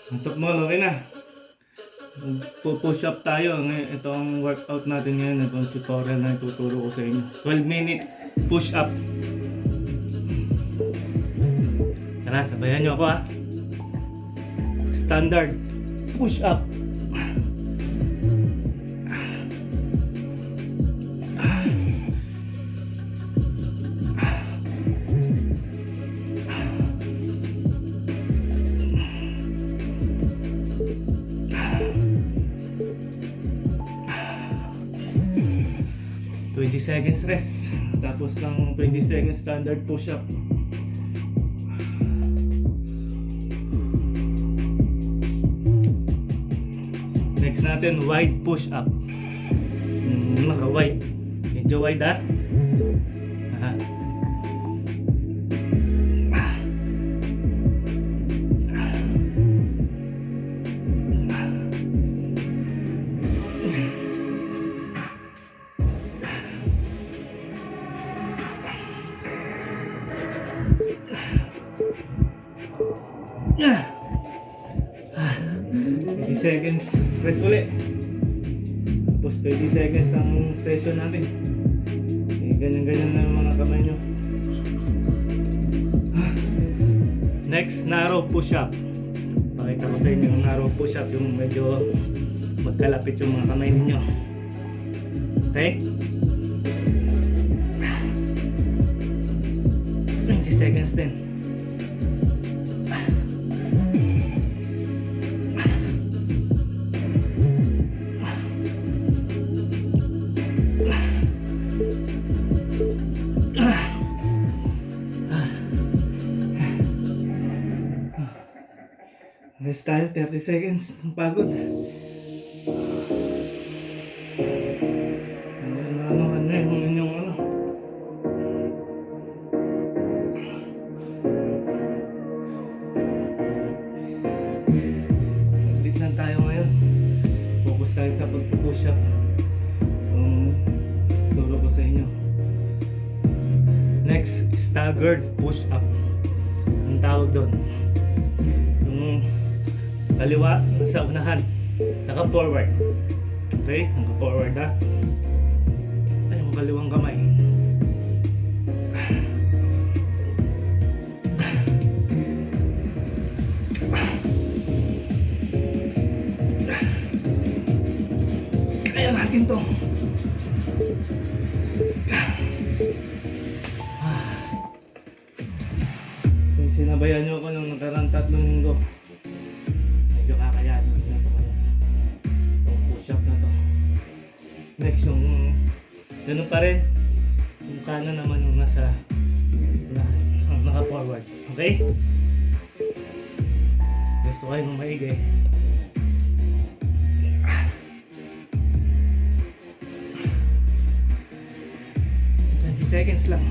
Antok mo, okay na. Push up tayo. Ito ang workout natin ngayon. Itong tutorial na ituturo ko sa inyo. 12 minutes push up. Tara, sabayan nyo ako ha. Standard push up. Seconds rest, tapos ng 20 seconds standard push-up. Next natin, wide push-up. Naka-wide. Medyo wide ha? Yeah. 20 seconds rest ulit. Tapos 20 seconds ang session natin. Ganyan-ganyan na yung mga kamay nyo. Next, narrow push-up. Pakita ko sa inyo yung narrow push-up, yung medyo magkalapit yung mga kamay ninyo. Okay? 20 seconds din. Rest tayo, 30 seconds. Pagod. Ano yung inyong ano. Sabit lang tayo ngayon. Focus tayo sa pag-push up. Itong turo ko sa inyo. Next, staggered push up. Ang tawag doon. Yung kaliwa sa unahan, naka-forward. Okay? Naka-forward ha. Ay, yung kaliwang kamay. Kaya natin to. Kung sinabayan nyo ako nung nakarang 3 linggo, next yung ganun pa rin, yung kanan naman yung nasa naka-forward. Okay? Gusto kayo ng maigi. Seconds lang.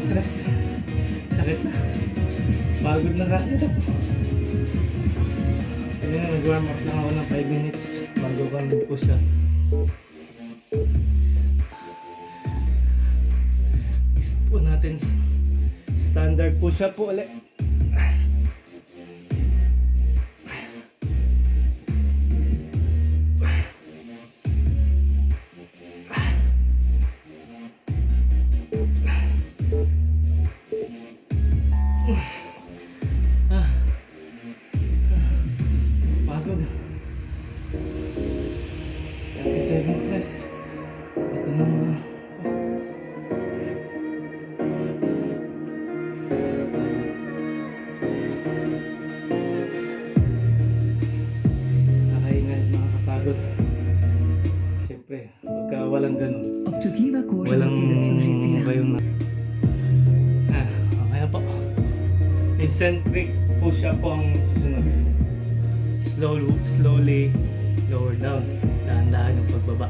Stress. Sakit na. Pagod na kagad ako. Kaya na nag-warm up lang ako ng 5 minutes bago ka mag-push up. Gusto natin standard push up po ulit. Pagod. 30 seconds rest. Sakit na naman. Nakaingat, nakakapagod. Siyempre, pagka walang ganun, walang bayong na. Okay na po. Eccentric push-up po ang susunod. Slowly lower down. Dahan-dahan yung pagbaba.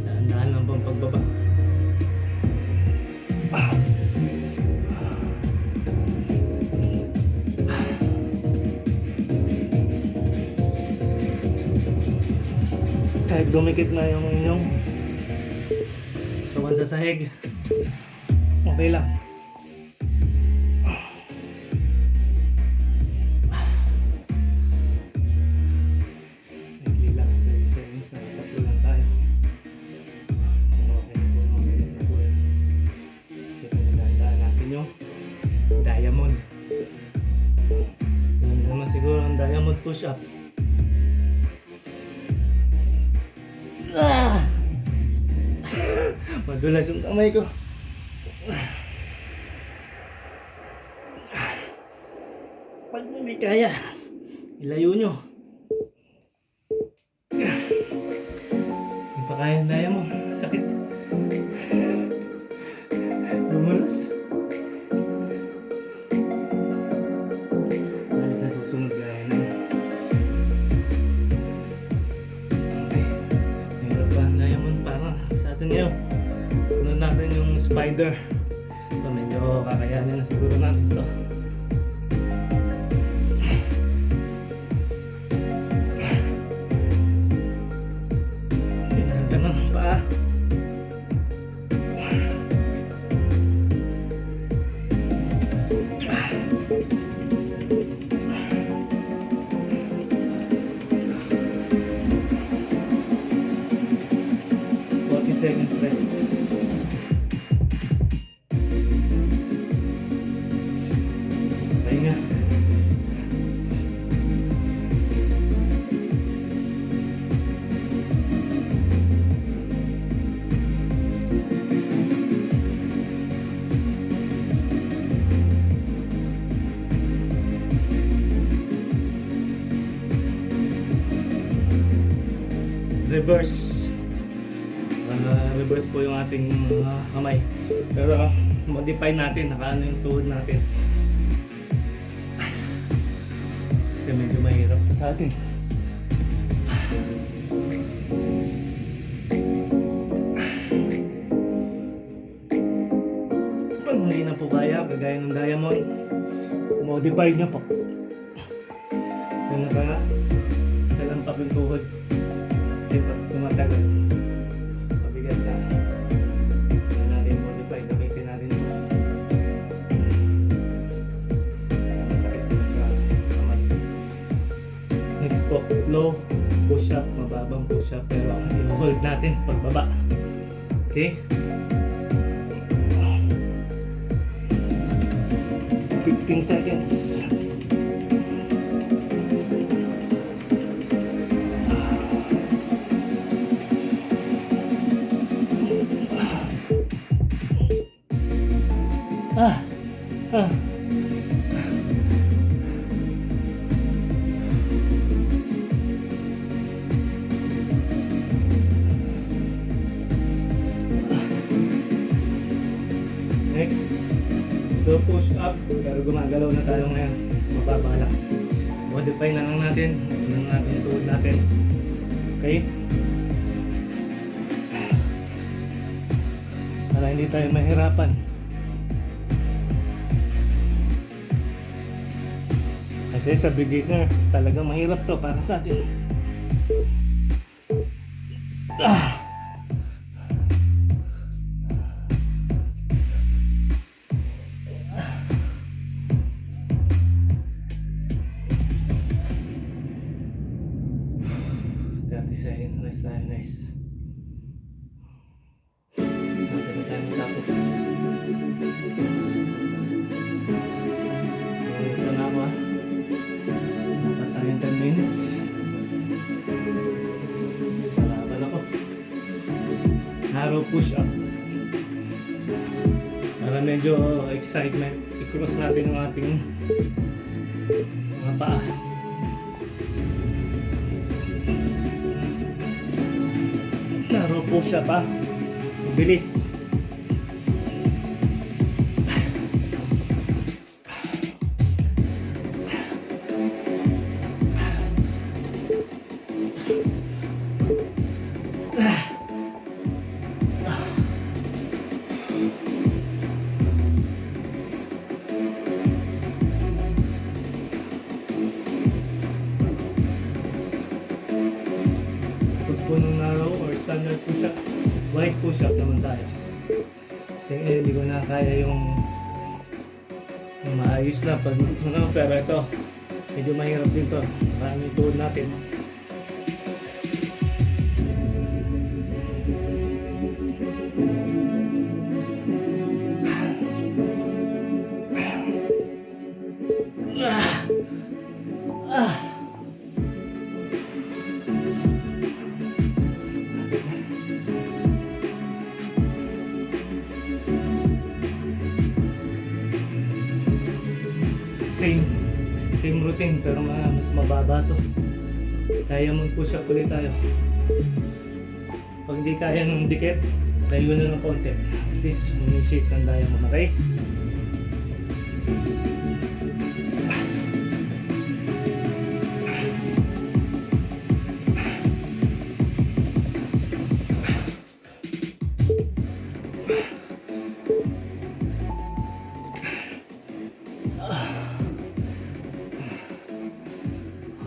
Dahan-dahan lang pang pagbaba. dumikit na yung inyong kawan sa sahig, okay lang. Hindi lang 30 seconds na, tatlo lang tayo. Okay na po yan. Kasi pinagandaan natin yung diamond. Yan naman siguro ang diamond push-up. Madulas yung kamay ko. Pag hindi kaya, ilayo nyo. Hindi pa kaya ang daya mo. Sakit. Lumulas. Dahil sa susunod gaya na yun. Okay. Tingnan pa ang diamond para sa atin ngayon. Sunod natin yung spider. So medyo kakayanin na siguro natin ito. Ganun pa. Seconds rest. Pahinga. Reverse. Reverse po yung ating kamay. Pero modify natin, nakaano yung tuhod natin. Kasi medyo mahirap to sa atin. Pag hindi na po kaya, kagaya ng diamond, modify nyo po. Kung nakalampak yung tuhod. Kasi pag tumatagal, mabigat na. Kaya natin modify, gamitin natin ito. Masakit na sa kamay. Next po, low push-up, mababang push-up, pero i-hold natin pagbaba. Okay? 15 seconds. Next, do push up, pero gumagalaw na tayo ngayon. Mababa lang. Modify na lang natin. Ano natin tuhod natin. Okay? Para hindi tayo mahirapan. Kasi sa beginner, talagang mahirap to para sa atin. Seconds rest tayo guys. Natin na tayo matapos. Isa na ako ha. Dapat tayong 10 minutes. Palaban ako. Narrow push up. Para medyo excitement, i-cross natin yung ating mga paa. Narrow push up ha. Bilis. Tapos po nung narrow Kasi hindi ko na kaya yung maayos na pag ano, pero ito medyo mahirap din to. Marami tuhod natin. Ah! Ah! Same routine pero mas mababa to. Diamond push-up ulit tayo. Pag di kaya ng dikit, tayo na ng konti. At least umisip ng diamond, okay?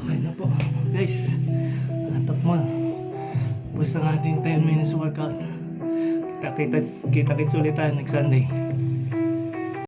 Okay na po guys, natap mo basta ng ating 10 minutes workout. Kita-kits ulit tayo next Sunday.